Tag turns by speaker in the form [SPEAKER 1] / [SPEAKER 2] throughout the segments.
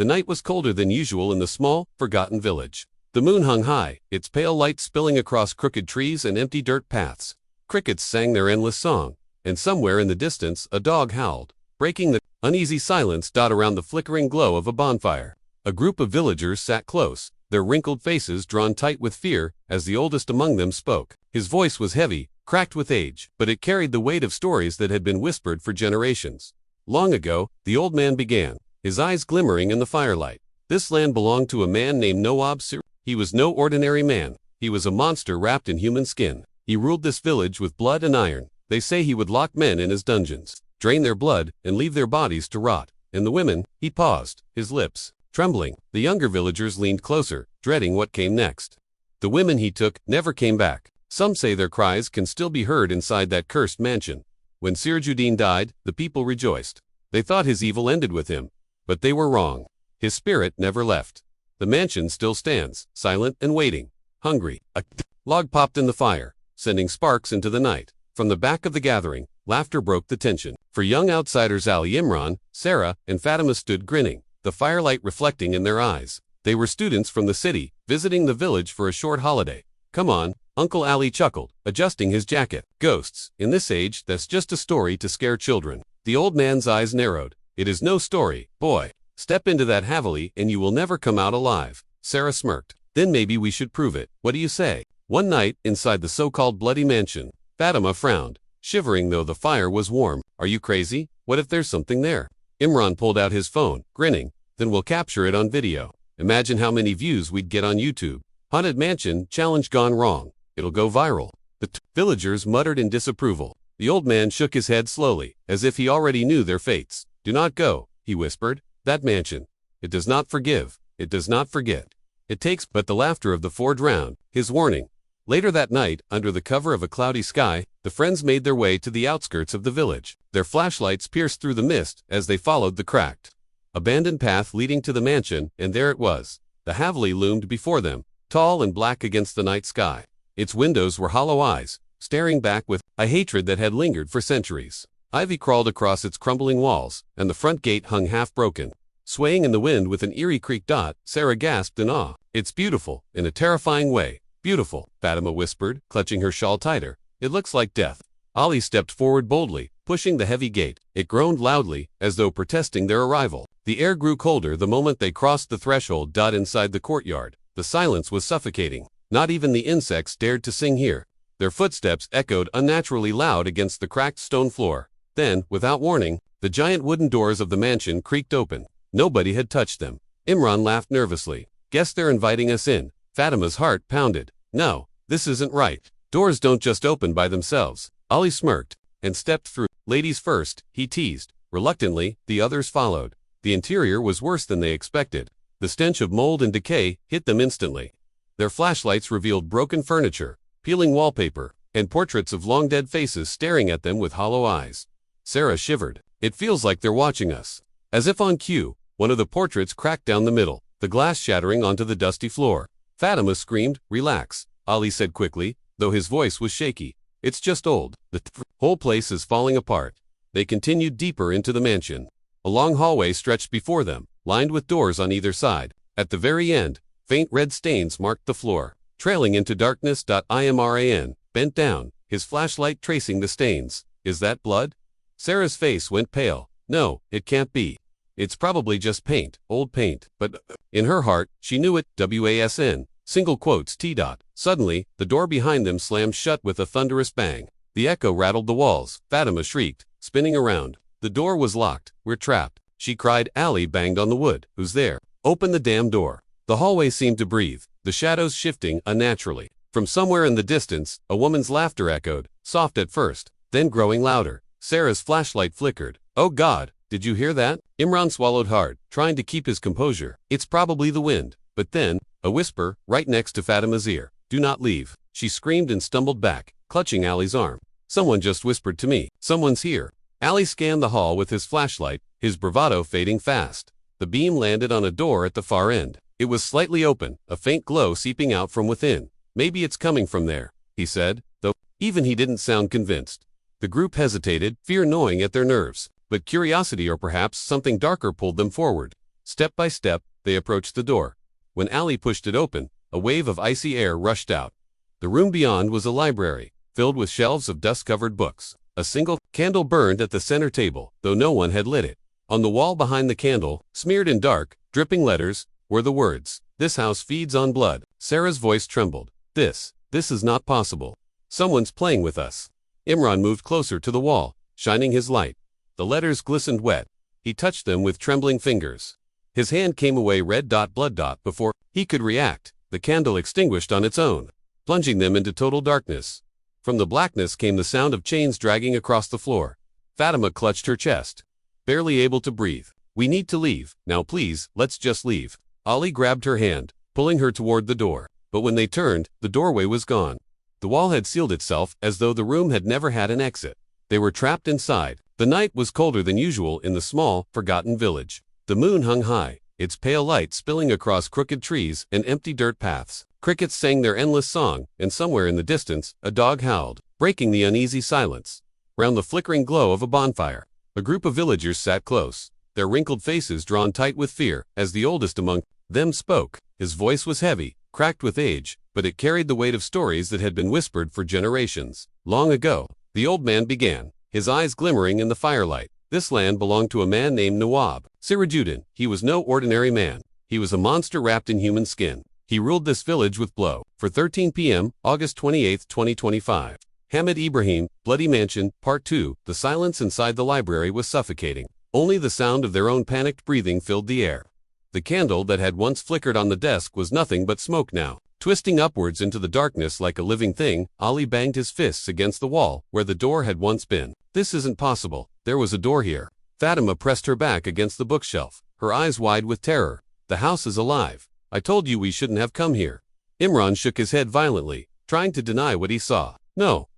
[SPEAKER 1] The night was colder than usual in the small, forgotten village. The moon hung high, its pale light spilling across crooked trees and empty dirt paths. Crickets sang their endless song, and somewhere in the distance a dog howled, breaking the uneasy silence around the flickering glow of a bonfire. A group of villagers sat close, their wrinkled faces drawn tight with fear, as the oldest among them spoke. His voice was heavy, cracked with age, but it carried the weight of stories that had been whispered for generations. Long ago, the old man began, his eyes glimmering in the firelight. This land belonged to a man named Noab Sir. He was no ordinary man. He was a monster wrapped in human skin. He ruled this village with blood and iron. They say he would lock men in his dungeons, drain their blood, and leave their bodies to rot. And the women, he paused, his lips trembling. The younger villagers leaned closer, dreading what came next. The women he took never came back. Some say their cries can still be heard inside that cursed mansion. When Sirajuddin died, the people rejoiced. They thought his evil ended with him. But they were wrong. His spirit never left. The mansion still stands, silent and waiting, hungry. A log popped in the fire, sending sparks into the night. From the back of the gathering, laughter broke the tension. For young outsiders Ali Imran, Sarah, and Fatima stood grinning, the firelight reflecting in their eyes. They were students from the city, visiting the village for a short holiday. Come on, Uncle Ali chuckled, adjusting his jacket. Ghosts, in this age, that's just a story to scare children. The old man's eyes narrowed. It is no story, boy. Step into that Haveli and you will never come out alive. Sarah smirked. Then maybe we should prove it. What do you say? One night, inside the so-called bloody mansion, Fatima frowned, shivering though the fire was warm. Are you crazy? What if there's something there? Imran pulled out his phone, grinning. Then we'll capture it on video. Imagine how many views we'd get on YouTube. Haunted Mansion challenge gone wrong. It'll go viral. The villagers muttered in disapproval. The old man shook his head slowly, as if he already knew their fates. Do not go, he whispered. That mansion. It does not forgive. It does not forget. It takes but the laughter of the four drowned, his warning. Later that night, under the cover of a cloudy sky, the friends made their way to the outskirts of the village. Their flashlights pierced through the mist as they followed the cracked, abandoned path leading to the mansion, and there it was. The Haveli loomed before them, tall and black against the night sky. Its windows were hollow eyes, staring back with a hatred that had lingered for centuries. Ivy crawled across its crumbling walls, and the front gate hung half-broken. Swaying in the wind with an eerie creak. Sarah gasped in awe. It's beautiful, in a terrifying way. Beautiful, Fatima whispered, clutching her shawl tighter. It looks like death. Ali stepped forward boldly, pushing the heavy gate. It groaned loudly, as though protesting their arrival. The air grew colder the moment they crossed the threshold. Inside the courtyard, the silence was suffocating. Not even the insects dared to sing here. Their footsteps echoed unnaturally loud against the cracked stone floor. Then, without warning, the giant wooden doors of the mansion creaked open. Nobody had touched them. Imran laughed nervously. Guess they're inviting us in. Fatima's heart pounded. No, this isn't right. Doors don't just open by themselves. Ali smirked and stepped through. Ladies first, he teased. Reluctantly, the others followed. The interior was worse than they expected. The stench of mold and decay hit them instantly. Their flashlights revealed broken furniture, peeling wallpaper, and portraits of long-dead faces staring at them with hollow eyes. Sarah shivered. It feels like they're watching us. As if on cue, one of the portraits cracked down the middle, the glass shattering onto the dusty floor. Fatima screamed, "Relax," Ali said quickly, though his voice was shaky. It's just old. The whole place is falling apart. They continued deeper into the mansion. A long hallway stretched before them, lined with doors on either side. At the very end, faint red stains marked the floor, trailing into darkness. Imran bent down, his flashlight tracing the stains. Is that blood? Sarah's face went pale. No, it can't be. It's probably just paint, old paint. But in her heart, she knew it. WASN. Single quotes. T. Suddenly, the door behind them slammed shut with a thunderous bang. The echo rattled the walls. Fatima shrieked, spinning around. The door was locked. We're trapped, she cried. Ali banged on the wood. Who's there? Open the damn door. The hallway seemed to breathe, the shadows shifting unnaturally. From somewhere in the distance, a woman's laughter echoed, soft at first, then growing louder. Sarah's flashlight flickered. Oh God, did you hear that? Imran swallowed hard, trying to keep his composure. It's probably the wind. But then, a whisper, right next to Fatima's ear. Do not leave. She screamed and stumbled back, clutching Ali's arm. Someone just whispered to me. Someone's here. Ali scanned the hall with his flashlight, his bravado fading fast. The beam landed on a door at the far end. It was slightly open, a faint glow seeping out from within. Maybe it's coming from there, he said, though even he didn't sound convinced. The group hesitated, fear gnawing at their nerves, but curiosity or perhaps something darker pulled them forward. Step by step, they approached the door. When Ali pushed it open, a wave of icy air rushed out. The room beyond was a library, filled with shelves of dust-covered books. A single candle burned at the center table, though no one had lit it. On the wall behind the candle, smeared in dark, dripping letters, were the words, "This house feeds on blood." Sarah's voice trembled. This is not possible. Someone's playing with us. Imran moved closer to the wall, shining his light. The letters glistened wet. He touched them with trembling fingers. His hand came away red blood before he could react. The candle extinguished on its own, plunging them into total darkness. From the blackness came the sound of chains dragging across the floor. Fatima clutched her chest, barely able to breathe. "We need to leave. Now please, let's just leave." Ali grabbed her hand, pulling her toward the door. But when they turned, the doorway was gone. The wall had sealed itself as though the room had never had an exit. They were trapped inside. The night was colder than usual in the small, forgotten village. The moon hung high, its pale light spilling across crooked trees and empty dirt paths. Crickets sang their endless song, and somewhere in the distance, a dog howled, breaking the uneasy silence. Round the flickering glow of a bonfire, a group of villagers sat close, their wrinkled faces drawn tight with fear, as the oldest among them spoke. His voice was heavy, cracked with age, but it carried the weight of stories that had been whispered for generations. Long ago, the old man began, his eyes glimmering in the firelight. This land belonged to a man named Nawab Sirajuddin. He was no ordinary man. He was a monster wrapped in human skin. He ruled this village with blow. For 13 p.m., August 28, 2025. Hamid Ibrahim, Bloody Mansion, Part 2. The silence inside the library was suffocating. Only the sound of their own panicked breathing filled the air. The candle that had once flickered on the desk was nothing but smoke now. Twisting upwards into the darkness like a living thing, Ali banged his fists against the wall where the door had once been. "This isn't possible. There was a door here." Fatima pressed her back against the bookshelf, her eyes wide with terror. "The house is alive. I told you we shouldn't have come here." Imran shook his head violently, trying to deny what he saw. No,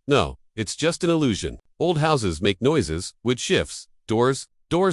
[SPEAKER 1] it's just an illusion. Old houses make noises, wood shifts, doors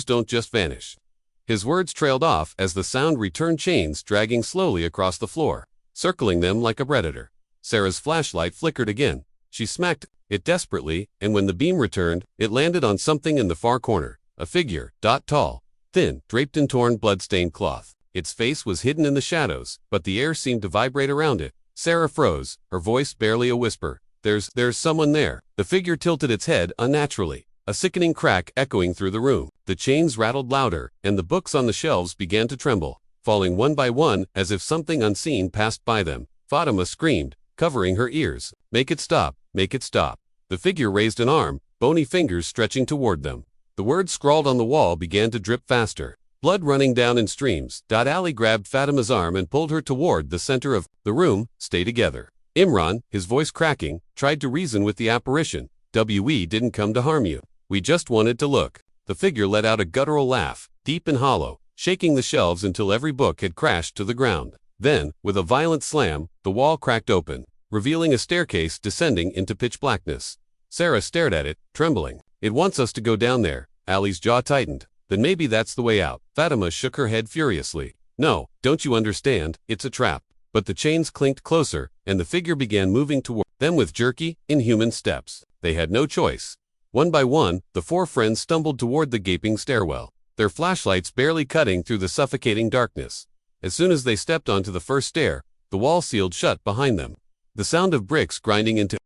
[SPEAKER 1] don't just vanish." His words trailed off as the sound returned, chains dragging slowly across the floor, circling them like a predator. Sarah's flashlight flickered again. She smacked it desperately, and when the beam returned, it landed on something in the far corner. A figure, tall, thin, draped in torn, blood-stained cloth. Its face was hidden in the shadows, but the air seemed to vibrate around it. Sarah froze, her voice barely a whisper. There's someone there." The figure tilted its head unnaturally, a sickening crack echoing through the room. The chains rattled louder, and the books on the shelves began to tremble, falling one by one as if something unseen passed by them. Fatima screamed, covering her ears. Make it stop, make it stop." The figure raised an arm, bony fingers stretching toward them. The words scrawled on the wall began to drip faster, blood running down in streams. Ali grabbed Fatima's arm and pulled her toward the center of the room. "Stay together." Imran, his voice cracking, tried to reason with the apparition. "We didn't come to harm you. We just wanted to look." The figure let out a guttural laugh, deep and hollow, shaking the shelves until every book had crashed to the ground. Then, with a violent slam, the wall cracked open, revealing a staircase descending into pitch blackness. Sarah stared at it, trembling. "It wants us to go down there." Ali's jaw tightened. "Then maybe that's the way out." Fatima shook her head furiously. "No, don't you understand? It's a trap." But the chains clinked closer, and the figure began moving toward them with jerky, inhuman steps. They had no choice. One by one, the four friends stumbled toward the gaping stairwell, their flashlights barely cutting through the suffocating darkness. As soon as they stepped onto the first stair, the wall sealed shut behind them. The sound of bricks grinding into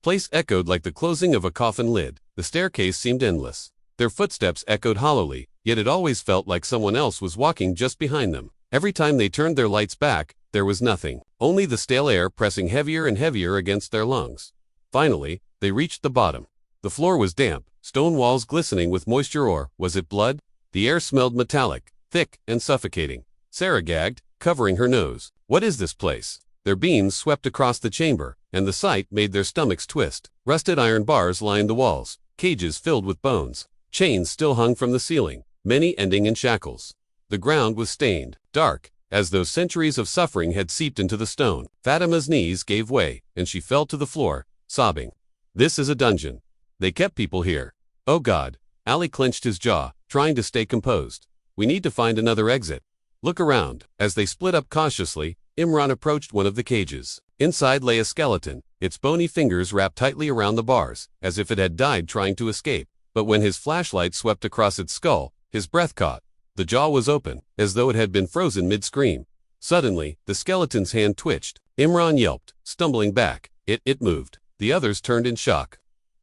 [SPEAKER 1] place echoed like the closing of a coffin lid. The staircase seemed endless. Their footsteps echoed hollowly, yet it always felt like someone else was walking just behind them. Every time they turned their lights back, there was nothing, only the stale air pressing heavier and heavier against their lungs. Finally, they reached the bottom. The floor was damp, stone walls glistening with moisture, or was it blood? The air smelled metallic, thick, and suffocating. Sarah gagged, covering her nose. "What is this place?" Their beams swept across the chamber, and the sight made their stomachs twist. Rusted iron bars lined the walls, cages filled with bones. Chains still hung from the ceiling, many ending in shackles. The ground was stained, dark, as though centuries of suffering had seeped into the stone. Fatima's knees gave way, and she fell to the floor, sobbing. "This is a dungeon. They kept people here. Oh God." Ali clenched his jaw, trying to stay composed. "We need to find another exit. Look around." As they split up cautiously, Imran approached one of the cages. Inside lay a skeleton, its bony fingers wrapped tightly around the bars, as if it had died trying to escape. But when his flashlight swept across its skull, his breath caught. The jaw was open, as though it had been frozen mid-scream. Suddenly, the skeleton's hand twitched. Imran yelped, stumbling back. It moved. The others turned in shock.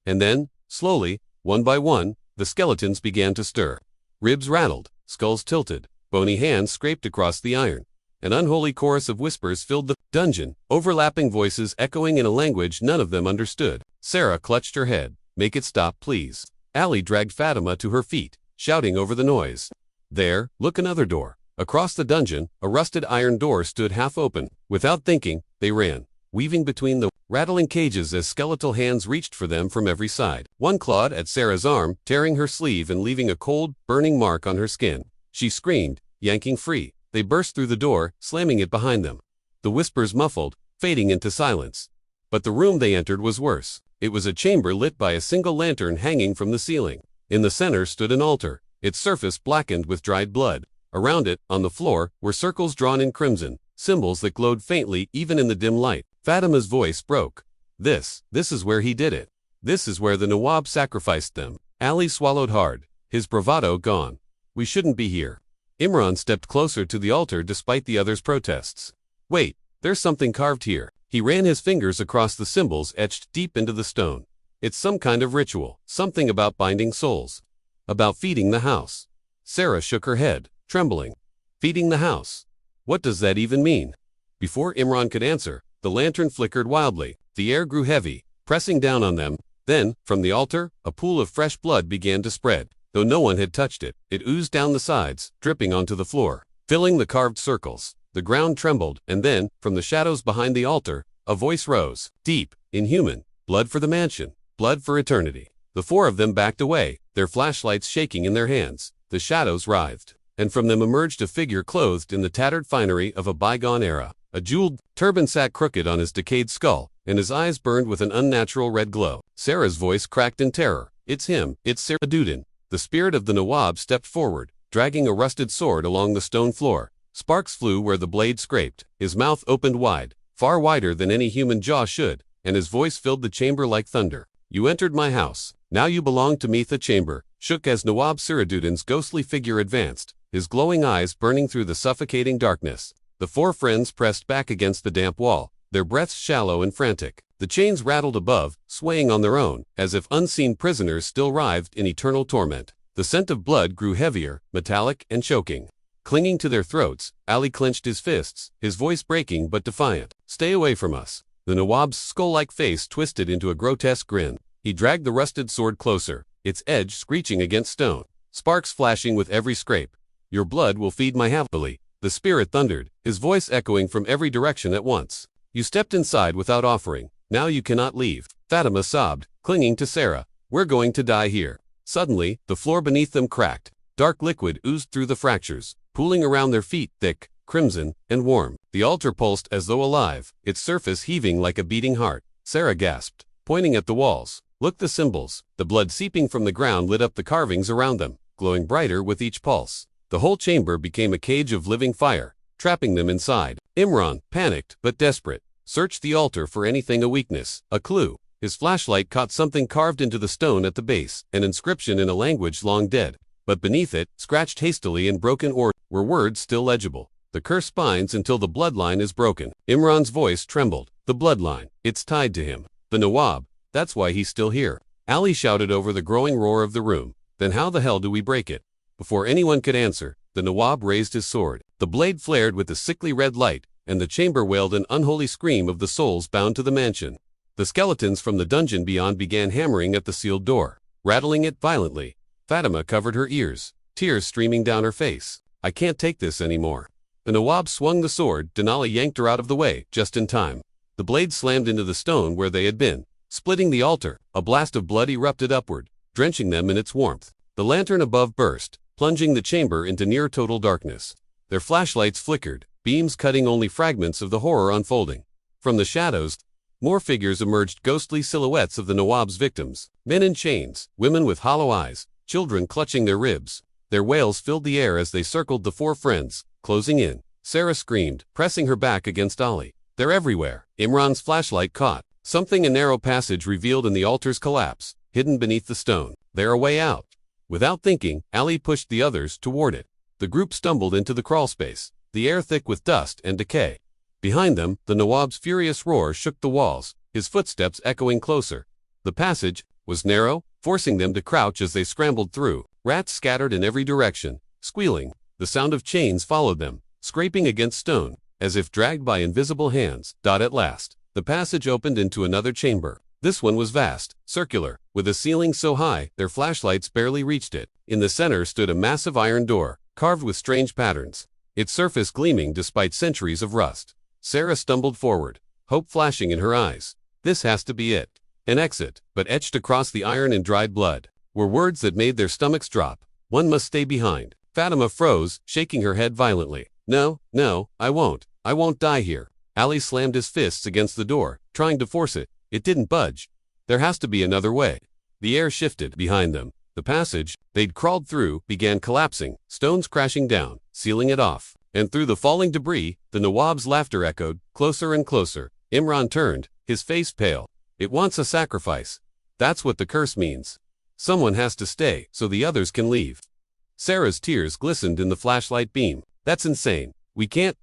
[SPEAKER 1] And then, slowly, one by one, the skeletons began to stir. Ribs rattled, skulls tilted, bony hands scraped across the iron. An unholy chorus of whispers filled the dungeon, overlapping voices echoing in a language none of them understood. Sarah clutched her head. "Make it stop, please." Ali dragged Fatima to her feet, shouting over the noise. There, look, another door. Across the dungeon, a rusted iron door stood half open. Without thinking, they ran, weaving between the rattling cages as skeletal hands reached for them from every side. One clawed at Sarah's arm, tearing her sleeve and leaving a cold, burning mark on her skin. She screamed, yanking free. They burst through the door, slamming it behind them. The whispers muffled, fading into silence. But the room they entered was worse. It was a chamber lit by a single lantern hanging from the ceiling. In the center stood an altar, its surface blackened with dried blood. Around it, on the floor, were circles drawn in crimson, symbols that glowed faintly even in the dim light. Fatima's voice broke. This is where he did it. This is where the Nawab sacrificed them." Ali swallowed hard, his bravado gone. "We shouldn't be here." Imran stepped closer to the altar despite the others' protests. "Wait, there's something carved here." He ran his fingers across the symbols etched deep into the stone. "It's some kind of ritual, something about binding souls. About feeding the house." Sarah shook her head, trembling. "Feeding the house? What does that even mean?" Before Imran could answer, the lantern flickered wildly. The air grew heavy, pressing down on them. Then, from the altar, a pool of fresh blood began to spread. Though no one had touched it, it oozed down the sides, dripping onto the floor, filling the carved circles. The ground trembled, and then, from the shadows behind the altar, a voice rose, deep, inhuman. "Blood for the mansion. Blood for eternity." The four of them backed away, their flashlights shaking in their hands. The shadows writhed, and from them emerged a figure clothed in the tattered finery of a bygone era. A jeweled turban sat crooked on his decayed skull, and his eyes burned with an unnatural red glow. Sarah's voice cracked in terror. "It's him, it's Siraduddin." The spirit of the Nawab stepped forward, dragging a rusted sword along the stone floor. Sparks flew where the blade scraped. His mouth opened wide, far wider than any human jaw should, and his voice filled the chamber like thunder. "You entered my house. Now you belong to me." The chamber shook as Nawab Siraduddin's ghostly figure advanced, his glowing eyes burning through the suffocating darkness. The four friends pressed back against the damp wall, their breaths shallow and frantic. The chains rattled above, swaying on their own, as if unseen prisoners still writhed in eternal torment. The scent of blood grew heavier, metallic, and choking. Clinging to their throats, Ali clenched his fists, his voice breaking but defiant. "Stay away from us." The Nawab's skull-like face twisted into a grotesque grin. He dragged the rusted sword closer, its edge screeching against stone, sparks flashing with every scrape. "Your blood will feed my Havili," the spirit thundered, his voice echoing from every direction at once. "You stepped inside without offering. Now you cannot leave." Fatima sobbed, clinging to Sarah. "We're going to die here." Suddenly, the floor beneath them cracked. Dark liquid oozed through the fractures, pooling around their feet, thick, crimson, and warm. The altar pulsed as though alive, its surface heaving like a beating heart. Sarah gasped, pointing at the walls. "Look, the symbols." The blood seeping from the ground lit up the carvings around them, glowing brighter with each pulse. The whole chamber became a cage of living fire, trapping them inside. Imran, panicked but desperate, searched the altar for anything, a weakness, a clue. His flashlight caught something carved into the stone at the base, an inscription in a language long dead. But beneath it, scratched hastily in broken order, were words still legible. "The curse binds until the bloodline is broken." Imran's voice trembled. "The bloodline, it's tied to him. The Nawab, that's why he's still here." Ali shouted over the growing roar of the room. "Then how the hell do we break it?" Before anyone could answer, the Nawab raised his sword. The blade flared with a sickly red light, and the chamber wailed an unholy scream of the souls bound to the mansion. The skeletons from the dungeon beyond began hammering at the sealed door, rattling it violently. Fatima covered her ears, tears streaming down her face. "I can't take this anymore." The Nawab swung the sword. Denali yanked her out of the way, just in time. The blade slammed into the stone where they had been, splitting the altar. A blast of blood erupted upward, drenching them in its warmth. The lantern above burst, plunging the chamber into near total darkness. Their flashlights flickered, beams cutting only fragments of the horror unfolding. From the shadows, more figures emerged, ghostly silhouettes of the Nawab's victims. Men in chains, women with hollow eyes, children clutching their ribs. Their wails filled the air as they circled the four friends, closing in. Sarah screamed, pressing her back against Ali. "They're everywhere." Imran's flashlight caught something, a narrow passage revealed in the altar's collapse, hidden beneath the stone. "They're a way out." Without thinking, Ali pushed the others toward it. The group stumbled into the crawlspace, the air thick with dust and decay. Behind them, the Nawab's furious roar shook the walls, his footsteps echoing closer. The passage was narrow, forcing them to crouch as they scrambled through. Rats scattered in every direction, squealing. The sound of chains followed them, scraping against stone, as if dragged by invisible hands. At last, the passage opened into another chamber. This one was vast, circular, with a ceiling so high their flashlights barely reached it. In the center stood a massive iron door, carved with strange patterns, its surface gleaming despite centuries of rust. Sarah stumbled forward, hope flashing in her eyes. This has to be it. An exit, but etched across the iron in dried blood were words that made their stomachs drop. One must stay behind. Fatima froze, shaking her head violently. No, I won't die here. Ali slammed his fists against the door, trying to force it. It didn't budge. There has to be another way. The air shifted behind them. The passage they'd crawled through began collapsing, stones crashing down, sealing it off. And through the falling debris, the Nawab's laughter echoed, closer and closer. Imran turned, his face pale. It wants a sacrifice. That's what the curse means. Someone has to stay, so the others can leave. Sarah's tears glistened in the flashlight beam. That's insane. We can't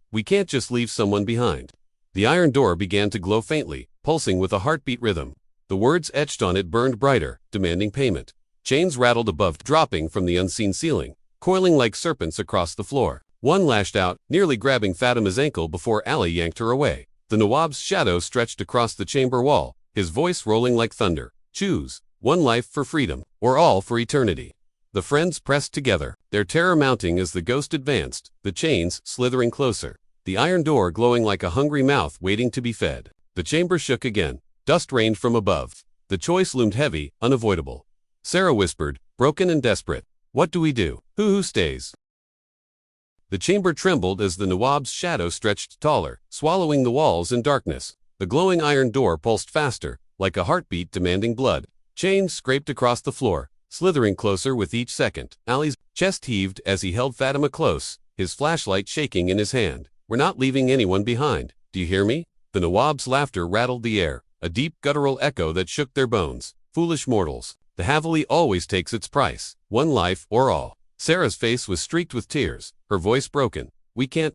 [SPEAKER 1] just leave someone behind. The iron door began to glow faintly, pulsing with a heartbeat rhythm. The words etched on it burned brighter, demanding payment. Chains rattled above, dropping from the unseen ceiling, coiling like serpents across the floor. One lashed out, nearly grabbing Fatima's ankle before Ali yanked her away. The Nawab's shadow stretched across the chamber wall, his voice rolling like thunder. Choose, one life for freedom, or all for eternity. The friends pressed together, their terror mounting as the ghost advanced, the chains slithering closer, the iron door glowing like a hungry mouth waiting to be fed. The chamber shook again, dust rained from above. The choice loomed heavy, unavoidable. Sarah whispered, broken and desperate. What do we do? Who stays? The chamber trembled as the Nawab's shadow stretched taller, swallowing the walls in darkness. The glowing iron door pulsed faster, like a heartbeat demanding blood. Chains scraped across the floor, slithering closer with each second. Ali's chest heaved as he held Fatima close, his flashlight shaking in his hand. We're not leaving anyone behind. Do you hear me? The Nawab's laughter rattled the air, a deep guttural echo that shook their bones. Foolish mortals. The Haveli always takes its price. One life or all. Sarah's face was streaked with tears, her voice broken. We can't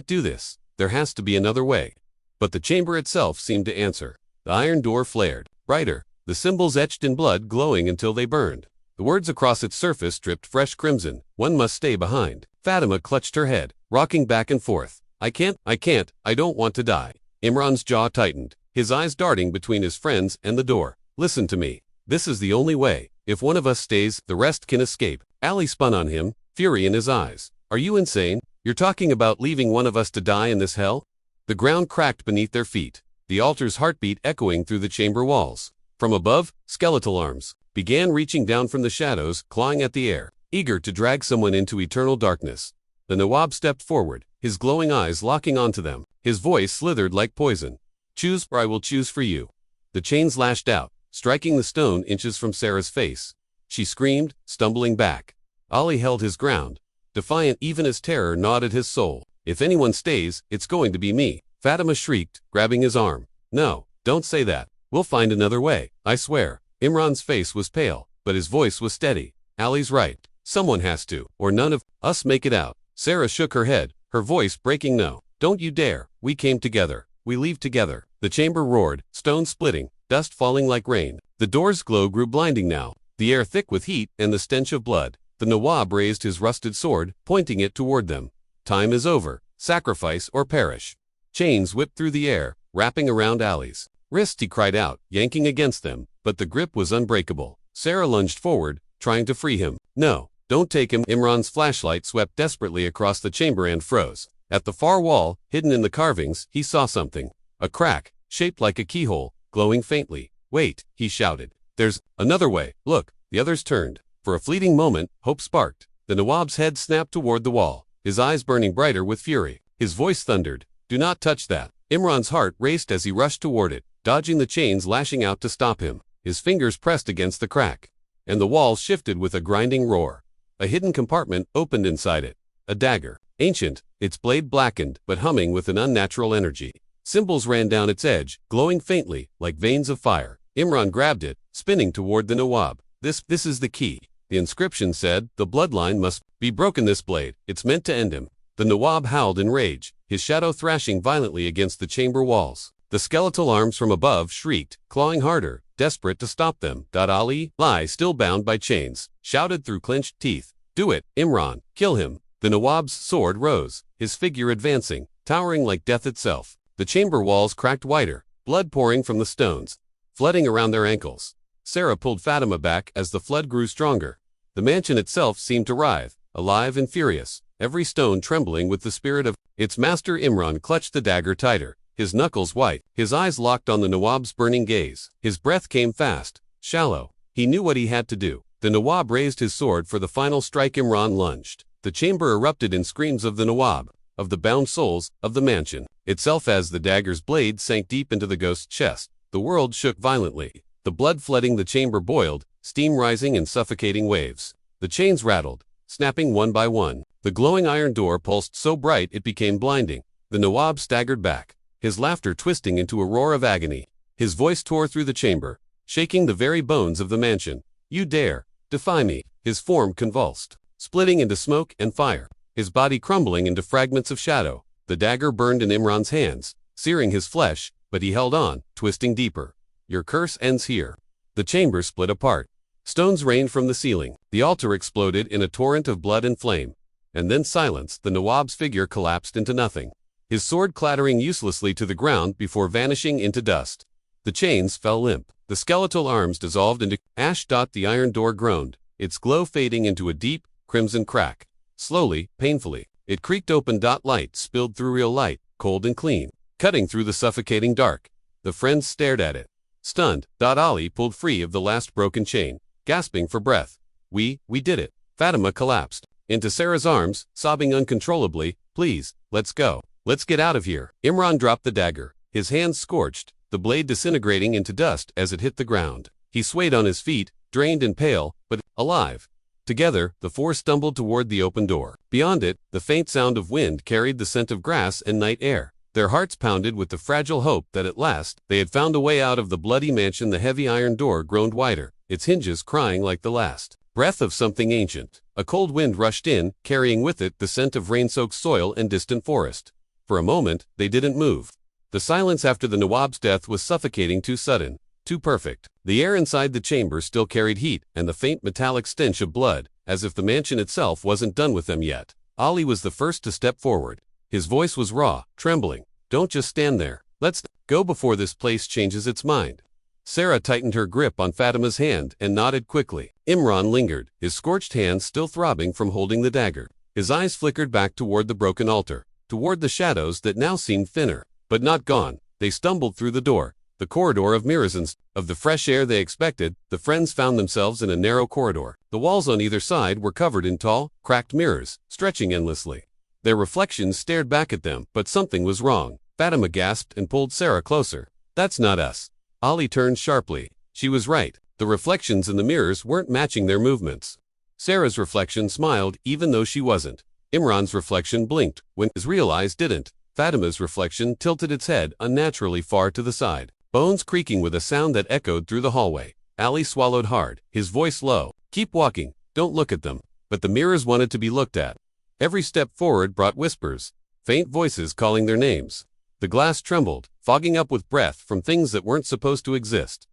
[SPEAKER 1] do this. There has to be another way. But the chamber itself seemed to answer. The iron door flared, brighter, the symbols etched in blood glowing until they burned. The words across its surface dripped fresh crimson. One must stay behind. Fatima clutched her head, rocking back and forth. I don't want to die. Imran's jaw tightened, his eyes darting between his friends and the door. Listen to me. This is the only way. If one of us stays, the rest can escape. Ali spun on him, fury in his eyes. Are you insane? You're talking about leaving one of us to die in this hell? The ground cracked beneath their feet, the altar's heartbeat echoing through the chamber walls. From above, skeletal arms began reaching down from the shadows, clawing at the air, eager to drag someone into eternal darkness. The Nawab stepped forward, his glowing eyes locking onto them. His voice slithered like poison. Choose or I will choose for you. The chains lashed out, striking the stone inches from Sarah's face. She screamed, stumbling back. Ali held his ground, defiant even as terror gnawed at his soul. If anyone stays, it's going to be me. Fatima shrieked, grabbing his arm. No, don't say that. We'll find another way, I swear. Imran's face was pale, but his voice was steady. Ali's right. Someone has to, or none of us make it out. Sarah shook her head, her voice breaking. No, don't you dare. We came together. We leave together. The chamber roared, stone splitting, dust falling like rain. The door's glow grew blinding now, the air thick with heat and the stench of blood. The Nawab raised his rusted sword, pointing it toward them. Time is over. Sacrifice or perish. Chains whipped through the air, wrapping around Ali's wrist. He cried out, yanking against them, but the grip was unbreakable. Sarah lunged forward, trying to free him. No, don't take him. Imran's flashlight swept desperately across the chamber and froze. At the far wall, hidden in the carvings, he saw something. A crack, shaped like a keyhole, glowing faintly. Wait, he shouted. There's another way. Look. The others turned. For a fleeting moment, hope sparked. The Nawab's head snapped toward the wall, his eyes burning brighter with fury. His voice thundered. Do not touch that. Imran's heart raced as he rushed toward it, dodging the chains lashing out to stop him. His fingers pressed against the crack, and the wall shifted with a grinding roar. A hidden compartment opened inside it. A dagger. Ancient, its blade blackened, but humming with an unnatural energy. Symbols ran down its edge, glowing faintly, like veins of fire. Imran grabbed it, spinning toward the Nawab. This is the key. The inscription said, "The bloodline must be broken this blade. It's meant to end him." The Nawab howled in rage, his shadow thrashing violently against the chamber walls. The skeletal arms from above shrieked, clawing harder, desperate to stop them. Ali, still bound by chains, shouted through clenched teeth, "Do it, Imran, kill him." The Nawab's sword rose, his figure advancing, towering like death itself. The chamber walls cracked wider, blood pouring from the stones, flooding around their ankles. Sarah pulled Fatima back as the flood grew stronger. The mansion itself seemed to writhe, alive and furious, every stone trembling with the spirit of its master. Imran clutched the dagger tighter, his knuckles white, his eyes locked on the Nawab's burning gaze. His breath came fast, shallow. He knew what he had to do. The Nawab raised his sword for the final strike. Imran lunged. The chamber erupted in screams of the Nawab, of the bound souls, of the mansion itself. As the dagger's blade sank deep into the ghost's chest, the world shook violently. The blood flooding the chamber boiled, steam rising in suffocating waves. The chains rattled, snapping one by one. The glowing iron door pulsed so bright it became blinding. The Nawab staggered back, his laughter twisting into a roar of agony. His voice tore through the chamber, shaking the very bones of the mansion. "You dare defy me!" His form convulsed, splitting into smoke and fire, his body crumbling into fragments of shadow. The dagger burned in Imran's hands, searing his flesh, but he held on, twisting deeper. "Your curse ends here." The chamber split apart. Stones rained from the ceiling. The altar exploded in a torrent of blood and flame. And then silence. The Nawab's figure collapsed into nothing, his sword clattering uselessly to the ground before vanishing into dust. The chains fell limp. The skeletal arms dissolved into ash. The iron door groaned, its glow fading into a deep, crimson crack. Slowly, painfully, it creaked open. Light spilled through, real light, cold and clean, cutting through the suffocating dark. The friends stared at it, stunned. Ali pulled free of the last broken chain, gasping for breath. We did it." Fatima collapsed into Sarah's arms, sobbing uncontrollably. "Please, let's go. Let's get out of here." Imran dropped the dagger, his hands scorched, the blade disintegrating into dust as it hit the ground. He swayed on his feet, drained and pale, but alive. Together, the four stumbled toward the open door. Beyond it, the faint sound of wind carried the scent of grass and night air. Their hearts pounded with the fragile hope that at last they had found a way out of the bloody mansion. The heavy iron door groaned wider, its hinges crying like the last breath of something ancient. A cold wind rushed in, carrying with it the scent of rain-soaked soil and distant forest. For a moment, they didn't move. The silence after the Nawab's death was suffocating, too sudden, too perfect. The air inside the chamber still carried heat and the faint metallic stench of blood, as if the mansion itself wasn't done with them yet. Ali was the first to step forward. His voice was raw, trembling. "Don't just stand there. Let's go before this place changes its mind." Sarah tightened her grip on Fatima's hand and nodded quickly. Imran lingered, his scorched hands still throbbing from holding the dagger. His eyes flickered back toward the broken altar, toward the shadows that now seemed thinner, but not gone. They stumbled through the door, the corridor of mirrors and of the fresh air they expected. The friends found themselves in a narrow corridor. The walls on either side were covered in tall, cracked mirrors, stretching endlessly. Their reflections stared back at them, but something was wrong. Fatima gasped and pulled Sarah closer. "That's not us." Ali turned sharply. She was right. The reflections in the mirrors weren't matching their movements. Sarah's reflection smiled even though she wasn't. Imran's reflection blinked when his real eyes didn't. Fatima's reflection tilted its head unnaturally far to the side, bones creaking with a sound that echoed through the hallway. Ali swallowed hard, his voice low. "Keep walking. Don't look at them." But the mirrors wanted to be looked at. Every step forward brought whispers, faint voices calling their names. The glass trembled, fogging up with breath from things that weren't supposed to exist.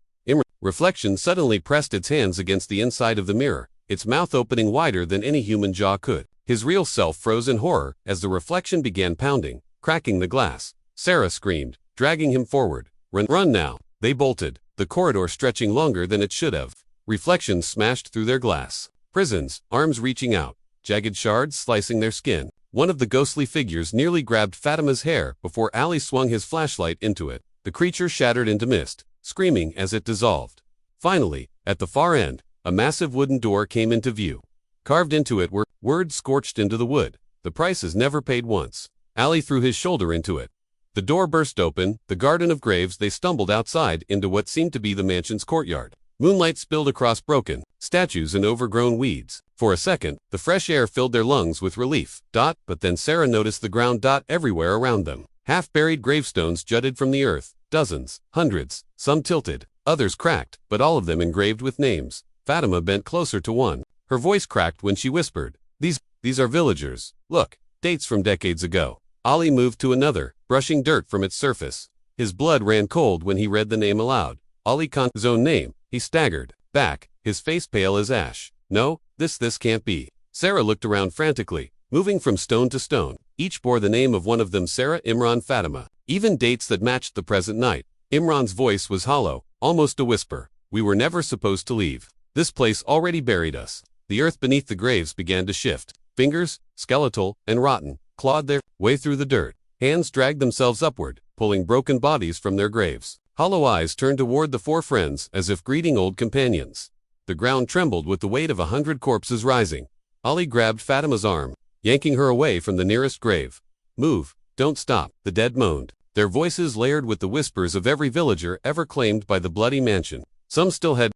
[SPEAKER 1] Reflection suddenly pressed its hands against the inside of the mirror, its mouth opening wider than any human jaw could. His real self froze in horror as the reflection began pounding, cracking the glass. Sarah screamed, dragging him forward. Run now." They bolted, the corridor stretching longer than it should have. Reflections smashed through their glass. Prisons, arms reaching out, jagged shards slicing their skin. One of the ghostly figures nearly grabbed Fatima's hair before Ali swung his flashlight into it. The creature shattered into mist, screaming as it dissolved. Finally, at the far end, a massive wooden door came into view. Carved into it were words scorched into the wood. "The price is never paid once." Ali threw his shoulder into it. The door burst open, the garden of graves. They stumbled outside into what seemed to be the mansion's courtyard. Moonlight spilled across broken statues and overgrown weeds. For a second, the fresh air filled their lungs with relief. But then Sarah noticed the ground. Everywhere around them. Half-buried gravestones jutted from the earth. Dozens, hundreds, some tilted, others cracked, but all of them engraved with names. Fatima bent closer to one. Her voice cracked when she whispered, These are villagers. Look, dates from decades ago. Ali moved to another, brushing dirt from its surface. His blood ran cold when he read the name aloud. Ali Khan's his own name. He staggered back, his face pale as ash. No, this can't be. Sarah looked around frantically, moving from stone to stone. Each bore the name of one of them: Sarah, Imran, Fatima. Even dates that matched the present night. Imran's voice was hollow, almost a whisper. We were never supposed to leave. This place already buried us. The earth beneath the graves began to shift. Fingers, skeletal and rotten, clawed their way through the dirt. Hands dragged themselves upward, pulling broken bodies from their graves. Hollow eyes turned toward the four friends as if greeting old companions. The ground trembled with the weight of 100 corpses rising. Ali grabbed Fatima's arm, yanking her away from the nearest grave. Move, don't stop, the dead moaned, their voices layered with the whispers of every villager ever claimed by the bloody mansion. Some still had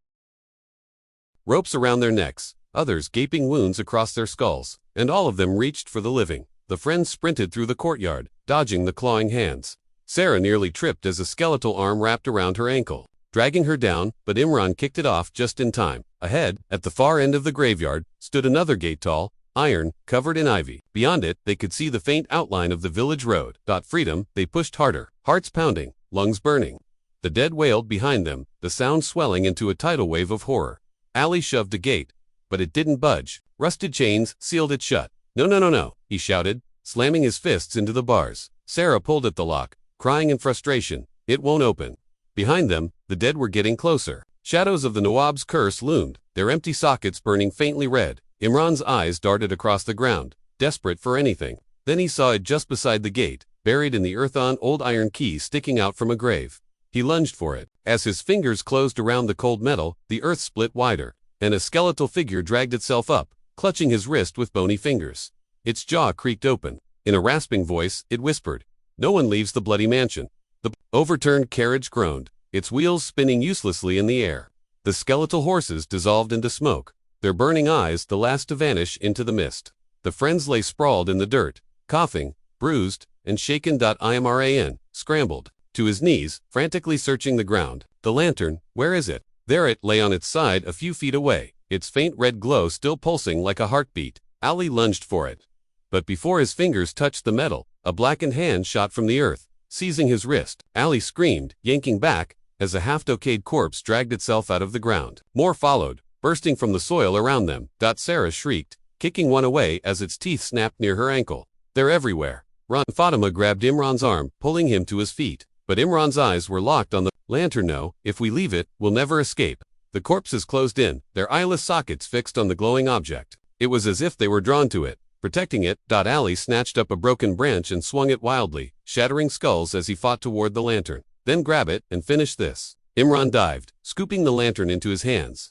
[SPEAKER 1] ropes around their necks, others gaping wounds across their skulls, and all of them reached for the living. The friends sprinted through the courtyard, dodging the clawing hands. Sarah nearly tripped as a skeletal arm wrapped around her ankle, dragging her down, but Imran kicked it off just in time. Ahead, at the far end of the graveyard, stood another gate, tall, iron, covered in ivy. Beyond it, they could see the faint outline of the village road. Freedom, they pushed harder, hearts pounding, lungs burning. The dead wailed behind them, the sound swelling into a tidal wave of horror. Ali shoved a gate, but it didn't budge. Rusted chains sealed it shut. No, he shouted, slamming his fists into the bars. Sarah pulled at the lock, crying in frustration. It won't open. Behind them, the dead were getting closer. Shadows of the Nawab's curse loomed, their empty sockets burning faintly red. Imran's eyes darted across the ground, desperate for anything. Then he saw it just beside the gate, buried in the earth, an old iron key sticking out from a grave. He lunged for it. As his fingers closed around the cold metal, the earth split wider, and a skeletal figure dragged itself up, clutching his wrist with bony fingers. Its jaw creaked open. In a rasping voice, it whispered, "No one leaves the bloody mansion." The overturned carriage groaned, its wheels spinning uselessly in the air. The skeletal horses dissolved into smoke, their burning eyes the last to vanish into the mist. The friends lay sprawled in the dirt, coughing, bruised, and shaken. Imran scrambled to his knees, frantically searching the ground. The lantern, where is it? There it lay on its side a few feet away, its faint red glow still pulsing like a heartbeat. Ali lunged for it. But before his fingers touched the metal, a blackened hand shot from the earth, seizing his wrist. Ali screamed, yanking back, as a half-decayed corpse dragged itself out of the ground. More followed, bursting from the soil around them. Sarah shrieked, kicking one away as its teeth snapped near her ankle. "They're everywhere. Run!" Fatima grabbed Imran's arm, pulling him to his feet. But Imran's eyes were locked on the lantern. "No, if we leave it, we'll never escape." The corpses closed in, their eyeless sockets fixed on the glowing object. It was as if they were drawn to it, protecting it. Ali snatched up a broken branch and swung it wildly, shattering skulls as he fought toward the lantern. "Then grab it and finish this." Imran dived, scooping the lantern into his hands.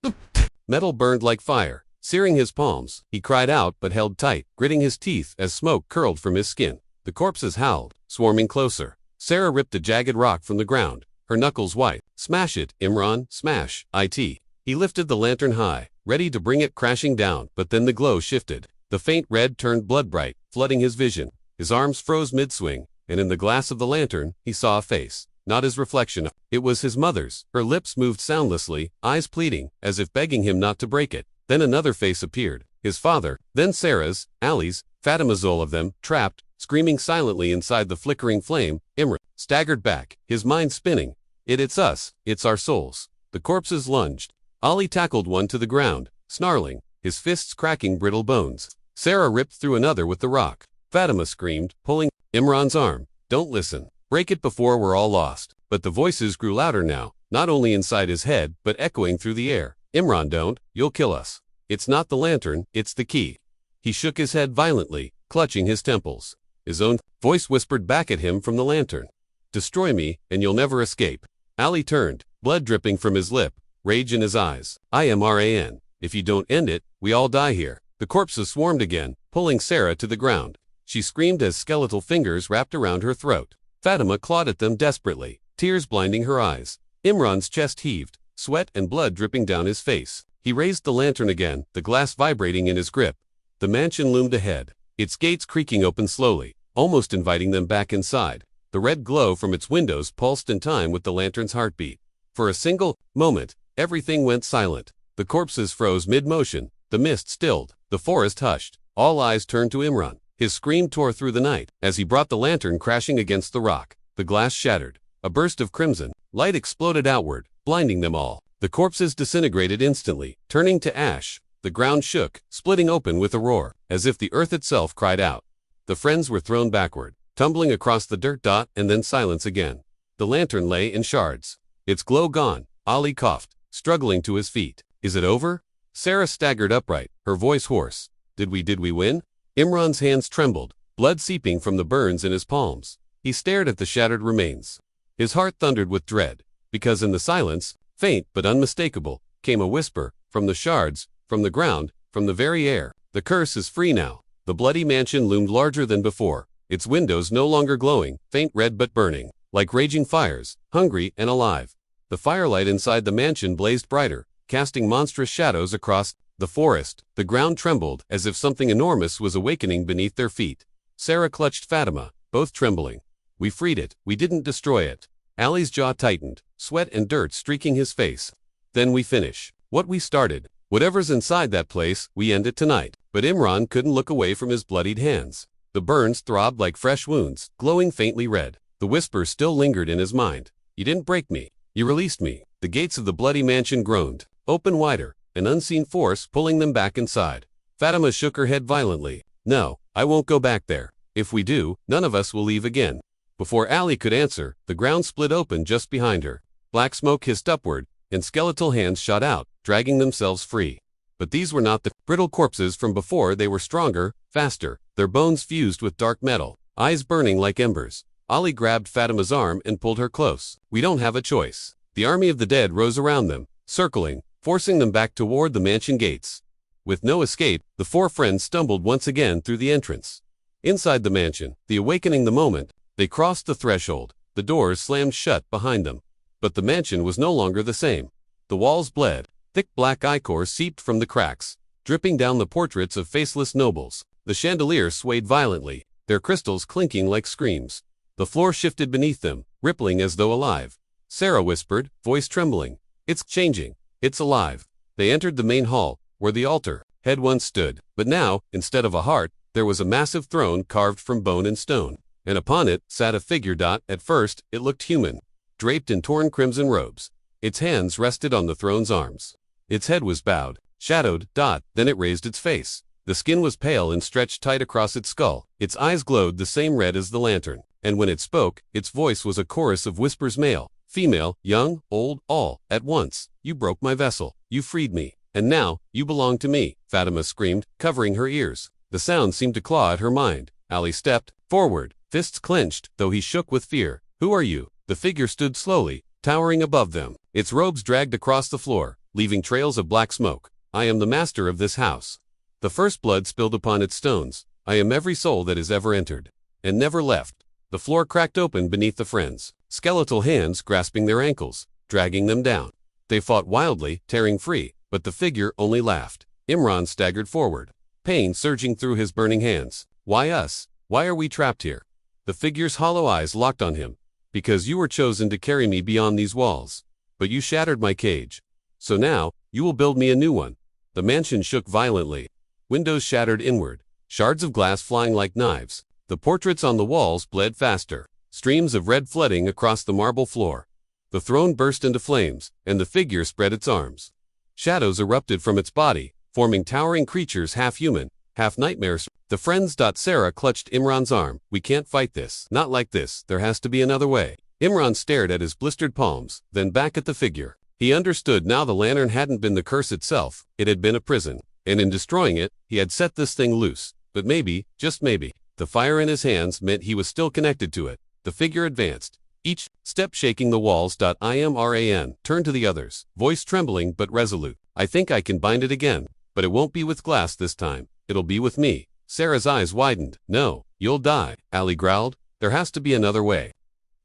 [SPEAKER 1] Metal burned like fire, searing his palms. He cried out but held tight, gritting his teeth as smoke curled from his skin. The corpses howled, swarming closer. Sarah ripped a jagged rock from the ground, her knuckles white. "Smash it, Imran, smash it." He lifted the lantern high, ready to bring it crashing down, but then the glow shifted. The faint red turned blood-bright, flooding his vision. His arms froze mid-swing, and in the glass of the lantern, he saw a face. Not his reflection. It was his mother's. Her lips moved soundlessly, eyes pleading, as if begging him not to break it. Then another face appeared. His father, then Sarah's, Ali's, Fatima's, all of them, trapped, screaming silently inside the flickering flame. Imran staggered back, his mind spinning. It's us. It's our souls." The corpses lunged. Ali tackled one to the ground, snarling, his fists cracking brittle bones. Sarah ripped through another with the rock. Fatima screamed, pulling Imran's arm. "Don't listen. Break it before we're all lost." But the voices grew louder now, not only inside his head, but echoing through the air. "Imran, don't. You'll kill us. It's not the lantern, it's the key." He shook his head violently, clutching his temples. His own voice whispered back at him from the lantern. "Destroy me, and you'll never escape." Ali turned, blood dripping from his lip, rage in his eyes. "Imran, if you don't end it, we all die here." The corpses swarmed again, pulling Sarah to the ground. She screamed as skeletal fingers wrapped around her throat. Fatima clawed at them desperately, tears blinding her eyes. Imran's chest heaved, sweat and blood dripping down his face. He raised the lantern again, the glass vibrating in his grip. The mansion loomed ahead, its gates creaking open slowly, almost inviting them back inside. The red glow from its windows pulsed in time with the lantern's heartbeat. For a single moment, everything went silent. The corpses froze mid-motion, The mist stilled. The forest hushed. All eyes turned to Imran. His scream tore through the night as he brought the lantern crashing against the rock. The glass shattered. A burst of crimson light exploded outward, blinding them all. The corpses disintegrated instantly, turning to ash. The ground shook, splitting open with a roar, as if the earth itself cried out. The friends were thrown backward, tumbling across the dirt dot, and then silence again. The lantern lay in shards. Its glow gone. Ali coughed, struggling to his feet. Is it over? Sarah staggered upright, her voice hoarse. Did we win? Imran's hands trembled, blood seeping from the burns in his palms. He stared at the shattered remains. His heart thundered with dread, because in the silence, faint but unmistakable, came a whisper, from the shards, from the ground, from the very air. The curse is free now. The bloody mansion loomed larger than before, its windows no longer glowing, faint red but burning, like raging fires, hungry and alive. The firelight inside the mansion blazed brighter, casting monstrous shadows across the forest. The ground trembled, as if something enormous was awakening beneath their feet. Sarah clutched Fatima, both trembling. We freed it, we didn't destroy it. Ali's jaw tightened, sweat and dirt streaking his face. Then we finish what we started. Whatever's inside that place, we end it tonight. But Imran couldn't look away from his bloodied hands. The burns throbbed like fresh wounds, glowing faintly red. The whisper still lingered in his mind. You didn't break me. You released me. The gates of the bloody mansion groaned, open wider, an unseen force pulling them back inside. Fatima shook her head violently. No, I won't go back there. If we do, none of us will leave again. Before Ali could answer, the ground split open just behind her. Black smoke hissed upward, and skeletal hands shot out, dragging themselves free. But these were not the brittle corpses from before. They were stronger, faster, their bones fused with dark metal, eyes burning like embers. Ali grabbed Fatima's arm and pulled her close. We don't have a choice. The army of the dead rose around them, circling, forcing them back toward the mansion gates. With no escape, the four friends stumbled once again through the entrance. Inside the mansion, the awakening the moment, they crossed the threshold. The doors slammed shut behind them. But the mansion was no longer the same. The walls bled. Thick black ichor seeped from the cracks, dripping down the portraits of faceless nobles. The chandeliers swayed violently, their crystals clinking like screams. The floor shifted beneath them, rippling as though alive. Sarah whispered, voice trembling. It's changing. It's alive. They entered the main hall, where the altar had once stood. But now, instead of a heart, there was a massive throne carved from bone and stone. And upon it sat a figure. At first, it looked human, draped in torn crimson robes. Its hands rested on the throne's arms. Its head was bowed, shadowed. Then it raised its face. The skin was pale and stretched tight across its skull. Its eyes glowed the same red as the lantern. And when it spoke, its voice was a chorus of whispers, male, female, young, old, all at once. You broke my vessel. You freed me. And now, you belong to me, Fatima screamed, covering her ears. The sound seemed to claw at her mind. Ali stepped forward, fists clenched, though he shook with fear. Who are you? The figure stood slowly, towering above them. Its robes dragged across the floor, leaving trails of black smoke. I am the master of this house. The first blood spilled upon its stones. I am every soul that has ever entered and never left. The floor cracked open beneath the friends, skeletal hands grasping their ankles, dragging them down. They fought wildly, tearing free, but the figure only laughed. Imran staggered forward, pain surging through his burning hands. Why us? Why are we trapped here? The figure's hollow eyes locked on him. Because you were chosen to carry me beyond these walls. But you shattered my cage. So now, you will build me a new one. The mansion shook violently. Windows shattered inward, shards of glass flying like knives. The portraits on the walls bled faster, streams of red flooding across the marble floor. The throne burst into flames, and the figure spread its arms. Shadows erupted from its body, forming towering creatures half human, half nightmares. The friends. Sarah clutched Imran's arm. We can't fight this. Not like this. There has to be another way. Imran stared at his blistered palms, then back at the figure. He understood now. The lantern hadn't been the curse itself. It had been a prison. And in destroying it, he had set this thing loose. But maybe, just maybe, the fire in his hands meant he was still connected to it. The figure advanced, each step shaking the walls. Imran turned to the others, voice trembling but resolute. I think I can bind it again, but it won't be with glass this time. It'll be with me. Sarah's eyes widened. No, you'll die, Ali growled. There has to be another way.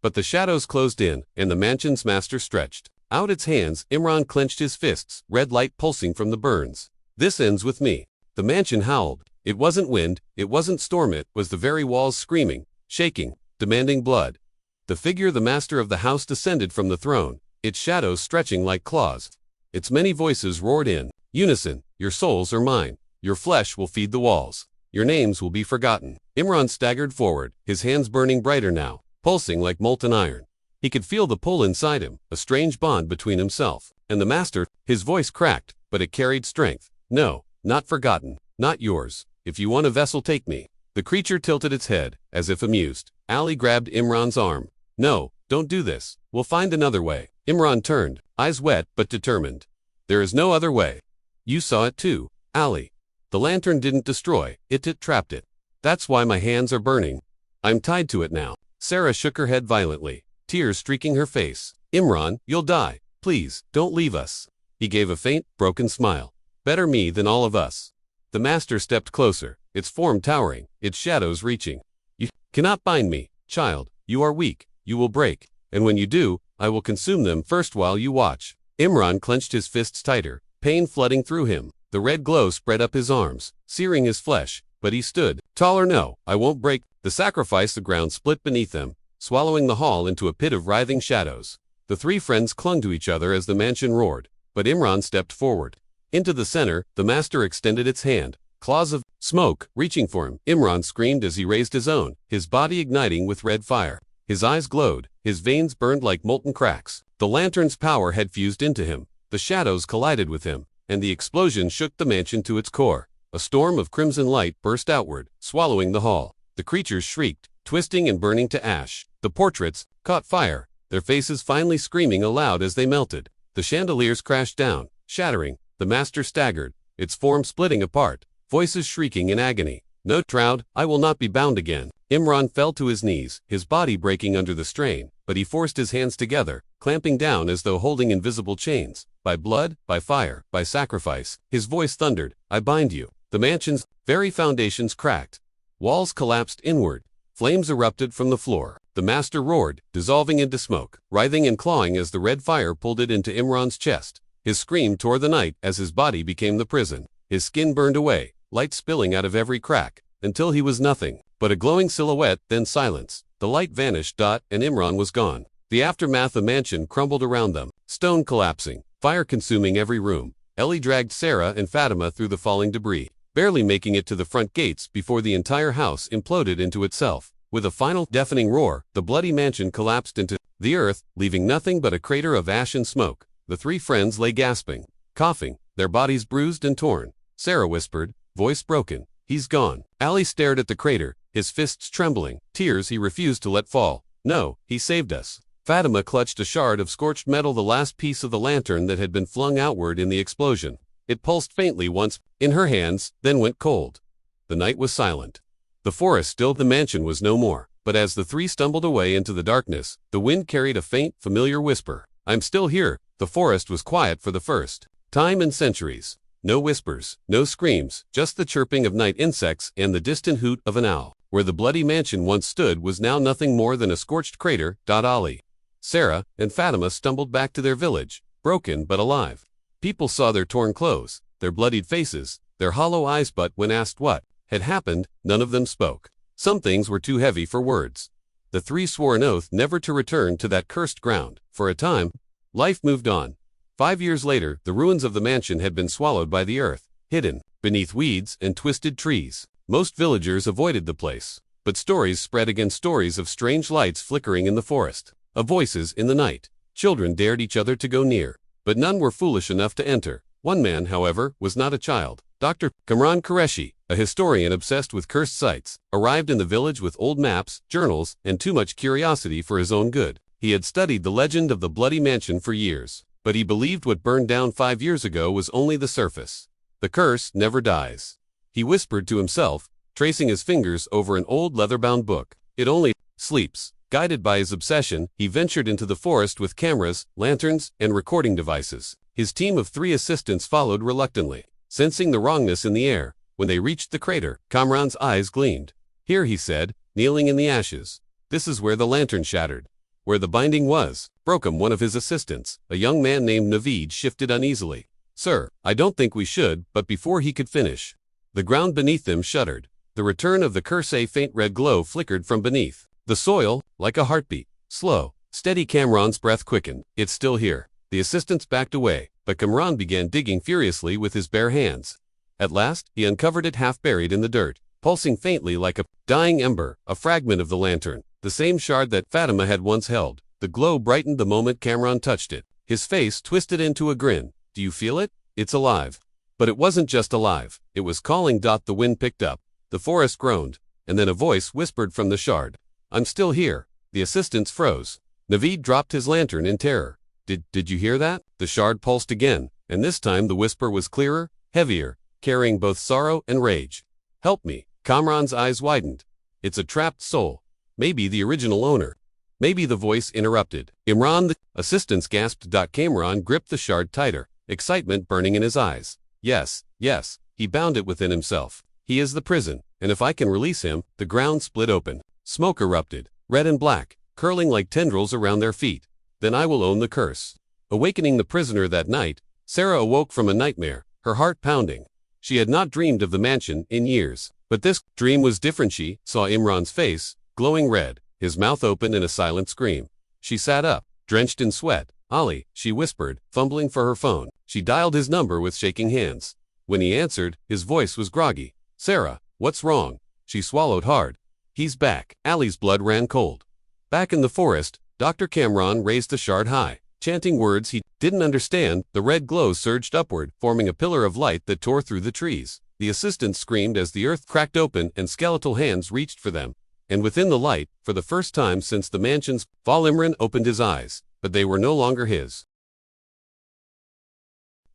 [SPEAKER 1] But the shadows closed in, and the mansion's master stretched out its hands. Imran clenched his fists, red light pulsing from the burns. This ends with me. The mansion howled. It wasn't wind, it wasn't storm, it was the very walls screaming, shaking, demanding blood. The figure, the master of the house, descended from the throne, its shadows stretching like claws. Its many voices roared in unison. Your souls are mine. Your flesh will feed the walls. Your names will be forgotten. Imran staggered forward, his hands burning brighter now, pulsing like molten iron. He could feel the pull inside him, a strange bond between himself and the master. His voice cracked, but it carried strength. No, not forgotten, not yours. If you want a vessel, take me. The creature tilted its head, as if amused. Ali grabbed Imran's arm. No, don't do this. We'll find another way. Imran turned, eyes wet but determined. There is no other way. You saw it too, Ali. The lantern didn't destroy, it trapped it. That's why my hands are burning. I'm tied to it now. Sarah shook her head violently, tears streaking her face. Imran, you'll die. Please, don't leave us. He gave a faint, broken smile. Better me than all of us. The master stepped closer, its form towering, its shadows reaching. You cannot bind me, child. You are weak. You will break. And when you do, I will consume them first while you watch. Imran clenched his fists tighter, pain flooding through him. The red glow spread up his arms, searing his flesh, but he stood. Taller. No, I won't break. The sacrifice. The ground split beneath them, swallowing the hall into a pit of writhing shadows. The three friends clung to each other as the mansion roared, but Imran stepped forward. Into the center, the master extended its hand, claws of smoke reaching for him. Imran screamed as he raised his own, his body igniting with red fire. His eyes glowed, his veins burned like molten cracks. The lantern's power had fused into him. The shadows collided with him, and the explosion shook the mansion to its core. A storm of crimson light burst outward, swallowing the hall. The creatures shrieked, twisting and burning to ash. The portraits caught fire, their faces finally screaming aloud as they melted. The chandeliers crashed down, shattering. The master staggered, its form splitting apart, voices shrieking in agony. No, Troud, I will not be bound again. Imran fell to his knees, his body breaking under the strain, but he forced his hands together, clamping down as though holding invisible chains. By blood, by fire, by sacrifice, his voice thundered, I bind you. The mansion's very foundations cracked. Walls collapsed inward. Flames erupted from the floor. The master roared, dissolving into smoke, writhing and clawing as the red fire pulled it into Imran's chest. His scream tore the night as his body became the prison. His skin burned away, light spilling out of every crack, until he was nothing but a glowing silhouette, then silence. The light vanished, and Imran was gone. The aftermath of the mansion crumbled around them, stone collapsing, fire consuming every room. Ellie dragged Sarah and Fatima through the falling debris, barely making it to the front gates before the entire house imploded into itself. With a final deafening roar, the bloody mansion collapsed into the earth, leaving nothing but a crater of ash and smoke. The three friends lay gasping, coughing, their bodies bruised and torn. Sarah whispered, voice broken, he's gone. Ali stared at the crater, his fists trembling, tears he refused to let fall. No, he saved us. Fatima clutched a shard of scorched metal, the last piece of the lantern that had been flung outward in the explosion. It pulsed faintly once in her hands, then went cold. The night was silent. The forest still. The mansion was no more. But as the three stumbled away into the darkness, the wind carried a faint, familiar whisper. I'm still here. The forest was quiet for the first time in centuries. No whispers, no screams, just the chirping of night insects and the distant hoot of an owl. Where the bloody mansion once stood was now nothing more than a scorched crater. Ali, Sarah, and Fatima stumbled back to their village, broken but alive. People saw their torn clothes, their bloodied faces, their hollow eyes, but when asked what had happened, none of them spoke. Some things were too heavy for words. The three swore an oath never to return to that cursed ground. For a time, life moved on. 5 years later, the ruins of the mansion had been swallowed by the earth, hidden beneath weeds and twisted trees. Most villagers avoided the place, but stories spread against stories of strange lights flickering in the forest, of voices in the night. Children dared each other to go near, but none were foolish enough to enter. One man, however, was not a child. Dr. Kamran Qureshi, a historian obsessed with cursed sites, arrived in the village with old maps, journals, and too much curiosity for his own good. He had studied the legend of the Bloody Mansion for years, but he believed what burned down 5 years ago was only the surface. The curse never dies, he whispered to himself, tracing his fingers over an old leather-bound book. It only sleeps. Guided by his obsession, he ventured into the forest with cameras, lanterns, and recording devices. His team of 3 assistants followed reluctantly, sensing the wrongness in the air. When they reached the crater, Kamran's eyes gleamed. Here, he said, kneeling in the ashes. This is where the lantern shattered. Where the binding was. Broken. One of his assistants, a young man named Naveed, shifted uneasily. Sir, I don't think we should, but before he could finish, the ground beneath them shuddered. The return of the curse. A faint red glow flickered from beneath the soil, like a heartbeat. Slow, steady. Kamran's breath quickened. It's still here. The assistants backed away, but Kamran began digging furiously with his bare hands. At last, he uncovered it half buried in the dirt, pulsing faintly like a dying ember, a fragment of the lantern, the same shard that Fatima had once held. The glow brightened the moment Kamran touched it. His face twisted into a grin. Do you feel it? It's alive. But it wasn't just alive. It was calling. The wind picked up. The forest groaned, and then a voice whispered from the shard. I'm still here. The assistants froze. Naveed dropped his lantern in terror. Did you hear that? The shard pulsed again, and this time the whisper was clearer, heavier, carrying both sorrow and rage. Help me. Kamran's eyes widened. It's a trapped soul. Maybe the original owner. Maybe the voice interrupted. Imran, the assistants gasped. Kamran gripped the shard tighter, excitement burning in his eyes. Yes, he bound it within himself. He is the prison, and if I can release him, the ground split open. Smoke erupted, red and black, curling like tendrils around their feet. Then I will own the curse. Awakening the prisoner that night, Sarah awoke from a nightmare, her heart pounding. She had not dreamed of the mansion in years. But this dream was different. She saw Imran's face, glowing red, his mouth open in a silent scream. She sat up, drenched in sweat. Ali, she whispered, fumbling for her phone. She dialed his number with shaking hands. When he answered, his voice was groggy. Sarah, what's wrong? She swallowed hard. He's back. Ali's blood ran cold. Back in the forest, Dr. Kamran raised the shard high, chanting words he didn't understand. The red glow surged upward, forming a pillar of light that tore through the trees. The assistants screamed as the earth cracked open and skeletal hands reached for them. And within the light, for the first time since the mansion's fall, Imran opened his eyes, but they were no longer his.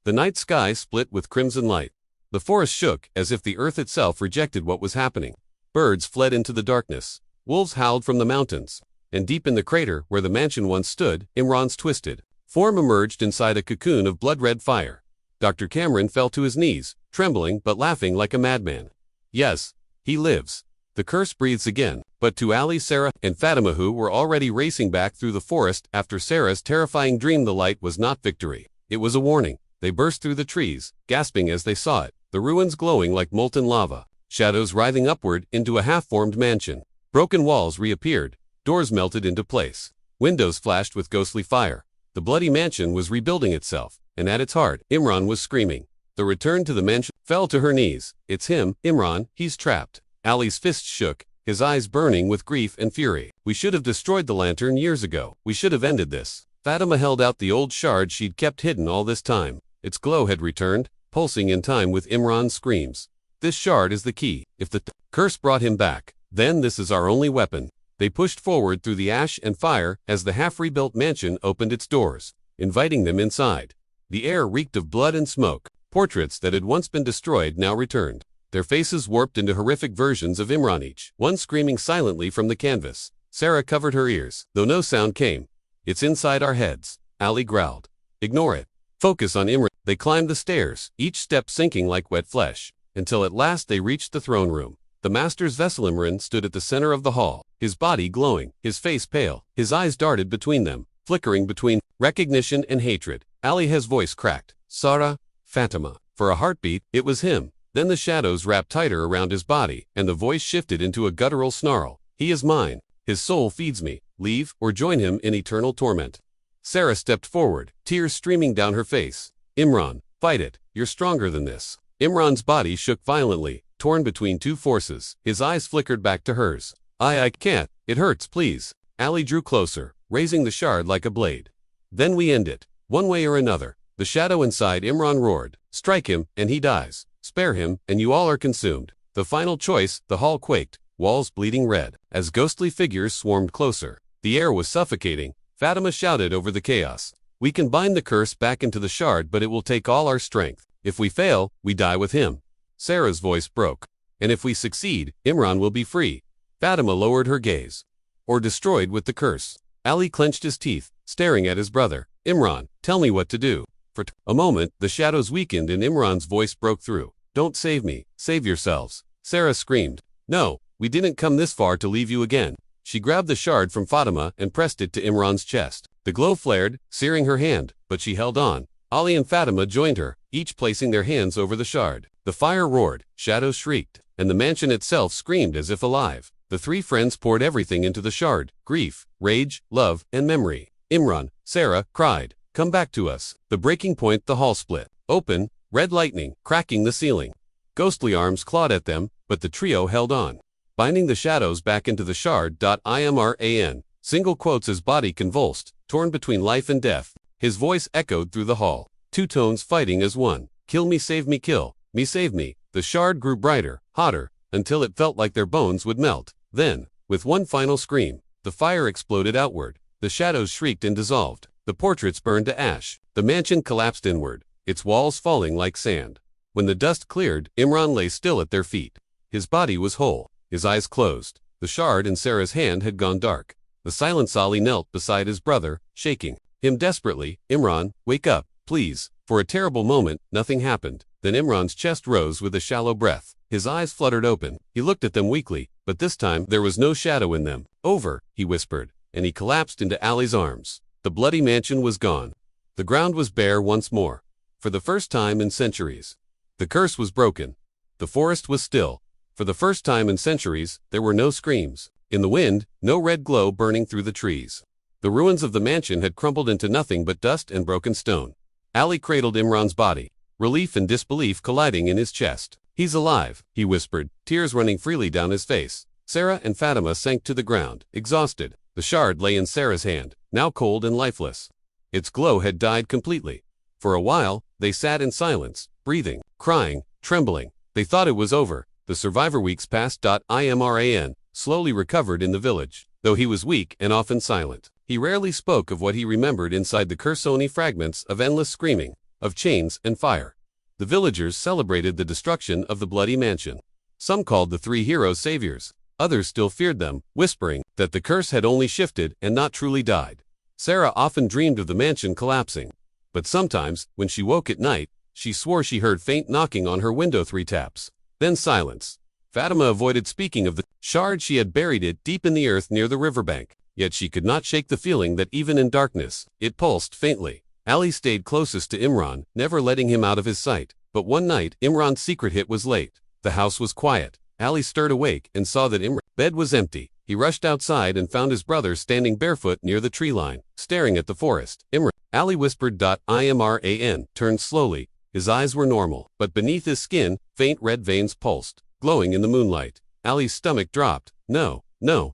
[SPEAKER 1] The night sky split with crimson light. The forest shook as if the earth itself rejected what was happening. Birds fled into the darkness. Wolves howled from the mountains. And deep in the crater where the mansion once stood, Imran's twisted form emerged inside a cocoon of blood-red fire. Dr. Kamran fell to his knees, trembling but laughing like a madman. Yes, he lives. The curse breathes again. But to Ali, Sarah, and Fatima, who were already racing back through the forest after Sarah's terrifying dream, the light was not victory. It was a warning. They burst through the trees, gasping as they saw it, the ruins glowing like molten lava, shadows writhing upward into a half-formed mansion. Broken walls reappeared, doors melted into place, windows flashed with ghostly fire. The bloody mansion was rebuilding itself, and at its heart, Imran was screaming. The return to the mansion fell to her knees. It's him, Imran, he's trapped. Ali's fist shook, his eyes burning with grief and fury. We should have destroyed the lantern years ago. We should have ended this. Fatima held out the old shard she'd kept hidden all this time. Its glow had returned, pulsing in time with Imran's screams. This shard is the key. If the curse brought him back, then this is our only weapon. They pushed forward through the ash and fire as the half-rebuilt mansion opened its doors, inviting them inside. The air reeked of blood and smoke. Portraits that had once been destroyed now returned, their faces warped into horrific versions of Imran, each one screaming silently from the canvas. Sarah covered her ears, though no sound came. It's inside our heads, Ali growled. Ignore it. Focus on Imran. They climbed the stairs, each step sinking like wet flesh, until at last they reached the throne room. The master's vessel Imran stood at the center of the hall, his body glowing, his face pale. His eyes darted between them, flickering between recognition and hatred. Ali's voice cracked. Sarah, Fatima. For a heartbeat, it was him. Then the shadows wrapped tighter around his body, and the voice shifted into a guttural snarl. He is mine. His soul feeds me. Leave, or join him in eternal torment. Sarah stepped forward, tears streaming down her face. Imran, fight it. You're stronger than this. Imran's body shook violently, torn between two forces. His eyes flickered back to hers. I can't. It hurts, please. Ali drew closer, raising the shard like a blade. Then we end it, one way or another. The shadow inside Imran roared. Strike him, and he dies. Spare him, and you all are consumed. The final choice. The hall quaked, walls bleeding red, as ghostly figures swarmed closer. The air was suffocating. Fatima shouted over the chaos. We can bind the curse back into the shard, but it will take all our strength. If we fail, we die with him. Sarah's voice broke. And if we succeed, Imran will be free. Fatima lowered her gaze. Or destroyed with the curse. Ali clenched his teeth, staring at his brother. Imran, tell me what to do. For a moment, the shadows weakened and Imran's voice broke through. Don't save me, save yourselves. Sarah screamed. No, we didn't come this far to leave you again. She grabbed the shard from Fatima and pressed it to Imran's chest. The glow flared, searing her hand, but she held on. Ali and Fatima joined her, each placing their hands over the shard. The fire roared, shadows shrieked, and the mansion itself screamed as if alive. The three friends poured everything into the shard: grief, rage, love, and memory. Imran, Sarah cried. Come back to us. The breaking point, the hall split open, red lightning cracking the ceiling. Ghostly arms clawed at them, but the trio held on, binding the shadows back into the shard. Imran. Single quotes as body convulsed, torn between life and death. His voice echoed through the hall, two tones fighting as one. Kill me, save me, kill me, save me. The shard grew brighter, hotter, until it felt like their bones would melt. Then, with one final scream, the fire exploded outward. The shadows shrieked and dissolved. The portraits burned to ash. The mansion collapsed inward, its walls falling like sand. When the dust cleared, Imran lay still at their feet. His body was whole, his eyes closed. The shard in Sarah's hand had gone dark. The silent Ali knelt beside his brother, shaking him desperately. Imran, wake up, please. For a terrible moment, nothing happened. Then Imran's chest rose with a shallow breath. His eyes fluttered open. He looked at them weakly, but this time there was no shadow in them. Over, he whispered, and he collapsed into Ali's arms. The bloody mansion was gone. The ground was bare once more. For the first time in centuries. The curse was broken. The forest was still. For the first time in centuries, there were no screams. In the wind, no red glow burning through the trees. The ruins of the mansion had crumbled into nothing but dust and broken stone. Ali cradled Imran's body, relief and disbelief colliding in his chest. He's alive, he whispered, tears running freely down his face. Sarah and Fatima sank to the ground, exhausted. The shard lay in Sarah's hand, now cold and lifeless. Its glow had died completely. For a while, they sat in silence, breathing, crying, trembling. They thought it was over. The survivor weeks passed. Imran slowly recovered in the village, though he was weak and often silent. He rarely spoke of what he remembered inside the curse, only fragments of endless screaming, of chains and fire. The villagers celebrated the destruction of the bloody mansion. Some called the three heroes saviors. Others still feared them, whispering that the curse had only shifted and not truly died. Sarah often dreamed of the mansion collapsing. But sometimes, when she woke at night, she swore she heard faint knocking on her window 3 taps. Then silence. Fatima avoided speaking of the shard. She had buried it deep in the earth near the riverbank. Yet she could not shake the feeling that even in darkness, it pulsed faintly. Ali stayed closest to Imran, never letting him out of his sight. But one night, Imran's secret hit was late. The house was quiet. Ali stirred awake and saw that Imran's bed was empty. He rushed outside and found his brother standing barefoot near the tree line, staring at the forest. Imran, Ali whispered. Imran turned slowly. His eyes were normal, but beneath his skin, faint red veins pulsed, glowing in the moonlight. Ali's stomach dropped. No,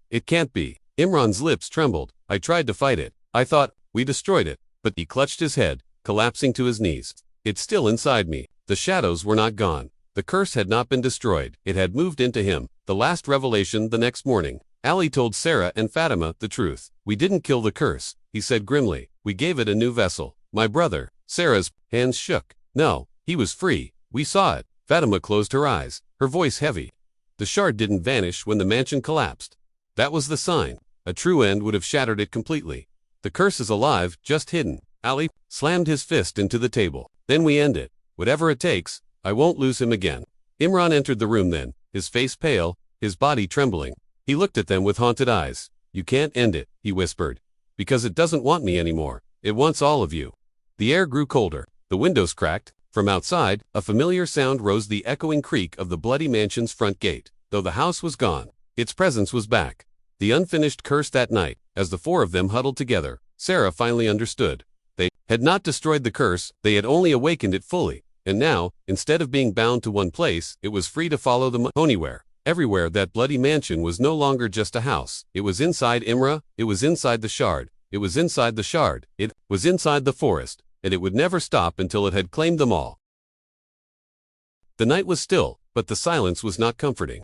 [SPEAKER 1] it can't be. Imran's lips trembled. I tried to fight it. I thought, we destroyed it. But he clutched his head, collapsing to his knees. It's still inside me. The shadows were not gone. The curse had not been destroyed. It had moved into him. The last revelation the next morning. Ali told Sarah and Fatima the truth. We didn't kill the curse, he said grimly. We gave it a new vessel. My brother. Sarah's hands shook. No, he was free. We saw it. Fatima closed her eyes, her voice heavy. The shard didn't vanish when the mansion collapsed. That was the sign. A true end would have shattered it completely. The curse is alive, just hidden. Ali slammed his fist into the table. Then we end it. Whatever it takes, I won't lose him again. Imran entered the room then, his face pale, his body trembling. He looked at them with haunted eyes. You can't end it, he whispered. Because it doesn't want me anymore. It wants all of you. The air grew colder. The windows cracked. From outside, a familiar sound rose, the echoing creak of the bloody mansion's front gate. Though the house was gone, its presence was back. The unfinished curse. That night, as the 4 of them huddled together, Sarah finally understood. They had not destroyed the curse, they had only awakened it fully. And now, instead of being bound to one place, it was free to follow them anywhere. Everywhere. That bloody mansion was no longer just a house. It was inside Imra, it was inside the shard, it was inside the shard, it was inside the forest, and it would never stop until it had claimed them all. The night was still, but the silence was not comforting.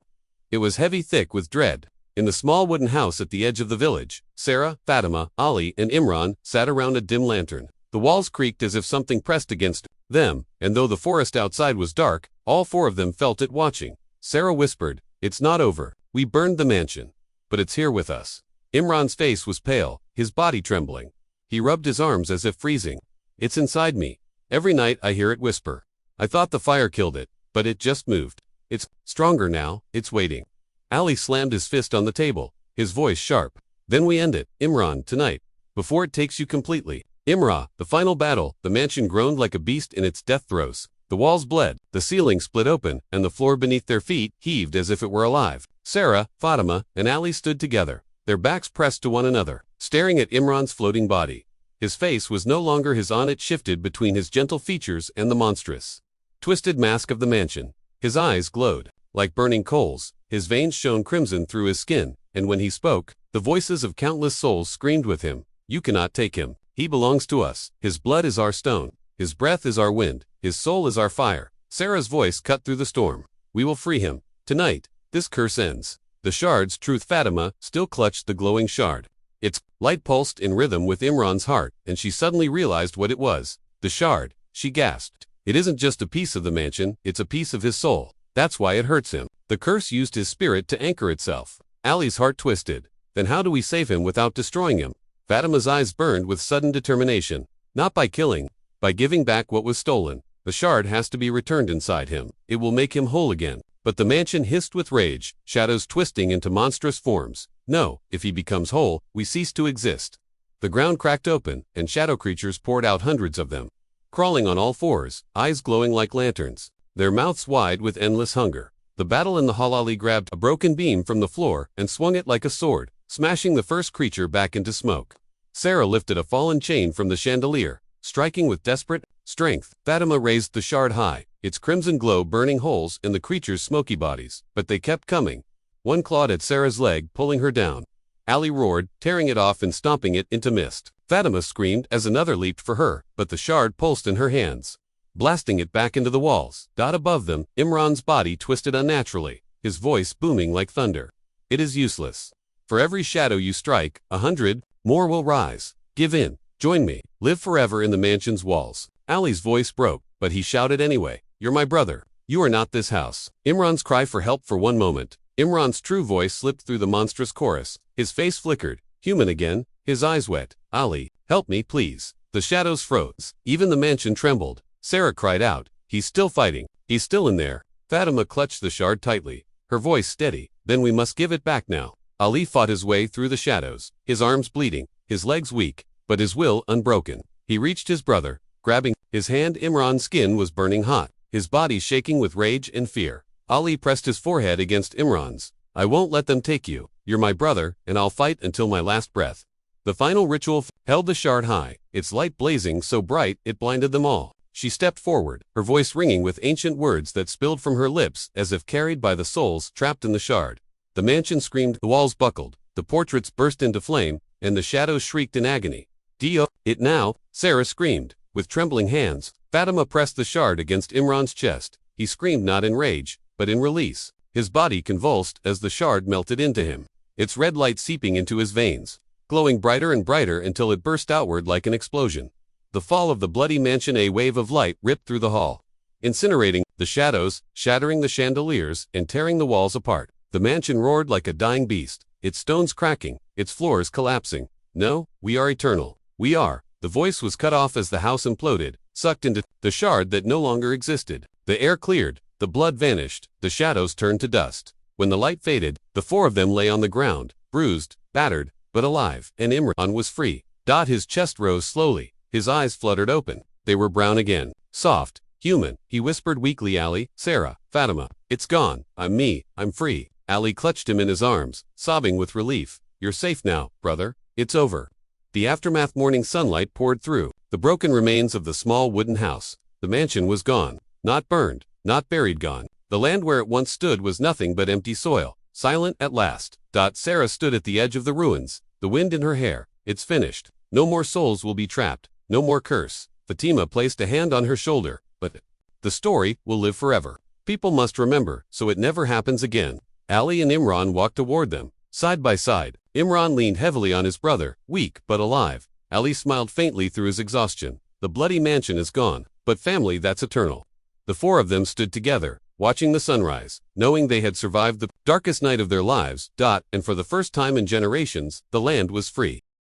[SPEAKER 1] It was heavy, thick with dread. In the small wooden house at the edge of the village, Sarah, Fatima, Ali, and Imran sat around a dim lantern. The walls creaked as if something pressed against them, and though the forest outside was dark, all 4 of them felt it watching. Sarah whispered, "It's not over. We burned the mansion. But it's here with us." Imran's face was pale, his body trembling. He rubbed his arms as if freezing. "It's inside me. Every night I hear it whisper. I thought the fire killed it, but it just moved. It's stronger now, it's waiting." Ali slammed his fist on the table, his voice sharp. "Then we end it, Imran, tonight, before it takes you completely." Imra, the final battle. The mansion groaned like a beast in its death throes. The walls bled, the ceiling split open, and the floor beneath their feet heaved as if it were alive. Sarah, Fatima, and Ali stood together, their backs pressed to one another, staring at Imran's floating body. His face was no longer his own, it shifted between his gentle features and the monstrous, twisted mask of the mansion. His eyes glowed like burning coals, his veins shone crimson through his skin, and when he spoke, the voices of countless souls screamed with him. You cannot take him. He belongs to us. His blood is our stone. His breath is our wind. His soul is our fire. Sarah's voice cut through the storm. We will free him. Tonight, this curse ends. The shard's truth. Fatima still clutched the glowing shard. Its light pulsed in rhythm with Imran's heart, and she suddenly realized what it was. The shard, she gasped. It isn't just a piece of the mansion, it's a piece of his soul. That's why it hurts him. The curse used his spirit to anchor itself. Ali's heart twisted. Then how do we save him without destroying him? Fatima's eyes burned with sudden determination. Not by killing, by giving back what was stolen. The shard has to be returned inside him. It will make him whole again. But the mansion hissed with rage, shadows twisting into monstrous forms. No, if he becomes whole, we cease to exist. The ground cracked open, and shadow creatures poured out, hundreds of them, crawling on all fours, eyes glowing like lanterns, their mouths wide with endless hunger. The battle in the hall. Ali grabbed a broken beam from the floor and swung it like a sword, smashing the first creature back into smoke. Sarah lifted a fallen chain from the chandelier, striking with desperate strength. Fatima raised the shard high, its crimson glow burning holes in the creature's smoky bodies, but they kept coming. One clawed at Sarah's leg, pulling her down. Ali roared, tearing it off and stomping it into mist. Fatima screamed as another leaped for her, but the shard pulsed in her hands, blasting it back into the walls. Above them, Imran's body twisted unnaturally, his voice booming like thunder. It is useless. For every shadow you strike, 100 more will rise. Give in. Join me. Live forever in the mansion's walls. Ali's voice broke, but he shouted anyway. You're my brother. You are not this house. Imran's cry for help. For one moment, Imran's true voice slipped through the monstrous chorus. His face flickered, human again, his eyes wet. Ali, help me, please. The shadows froze. Even the mansion trembled. Sarah cried out. He's still fighting. He's still in there. Fatima clutched the shard tightly, her voice steady. Then we must give it back now. Ali fought his way through the shadows, his arms bleeding, his legs weak, but his will unbroken. He reached his brother, grabbing his hand. Imran's skin was burning hot, his body shaking with rage and fear. Ali pressed his forehead against Imran's. I won't let them take you. You're my brother, and I'll fight until my last breath. The final ritual held the shard high, its light blazing so bright it blinded them all. She stepped forward, her voice ringing with ancient words that spilled from her lips as if carried by the souls trapped in the shard. The mansion screamed, the walls buckled, the portraits burst into flame, and the shadows shrieked in agony. Dio, it now, Sarah screamed. With trembling hands, Fatima pressed the shard against Imran's chest. He screamed not in rage, but in release. His body convulsed as the shard melted into him, its red light seeping into his veins, glowing brighter and brighter until it burst outward like an explosion. The fall of the bloody mansion. A wave of light ripped through the hall, incinerating the shadows, shattering the chandeliers, and tearing the walls apart. The mansion roared like a dying beast, its stones cracking, its floors collapsing. No, we are eternal. We are. The voice was cut off as the house imploded, sucked into the shard that no longer existed. The air cleared, the blood vanished, the shadows turned to dust. When the light faded, the four of them lay on the ground, bruised, battered, but alive, and Imran was free. His chest rose slowly, his eyes fluttered open. They were brown again, soft, human. He whispered weakly, Ali, Sarah, Fatima, it's gone. I'm me, I'm free. Ali clutched him in his arms, sobbing with relief. You're safe now, brother. It's over. The aftermath. Morning sunlight poured through the broken remains of the small wooden house. The mansion was gone. Not burned, not buried, gone. The land where it once stood was nothing but empty soil, silent at last. Sarah stood at the edge of the ruins, the wind in her hair. It's finished. No more souls will be trapped, no more curse. Fatima placed a hand on her shoulder. But the story will live forever. People must remember, so it never happens again. Ali and Imran walked toward them, side by side. Imran leaned heavily on his brother, weak but alive. Ali smiled faintly through his exhaustion. The bloody mansion is gone, but family, that's eternal. The four of them stood together, watching the sunrise, knowing they had survived the darkest night of their lives. And for the first time in generations, the land was free.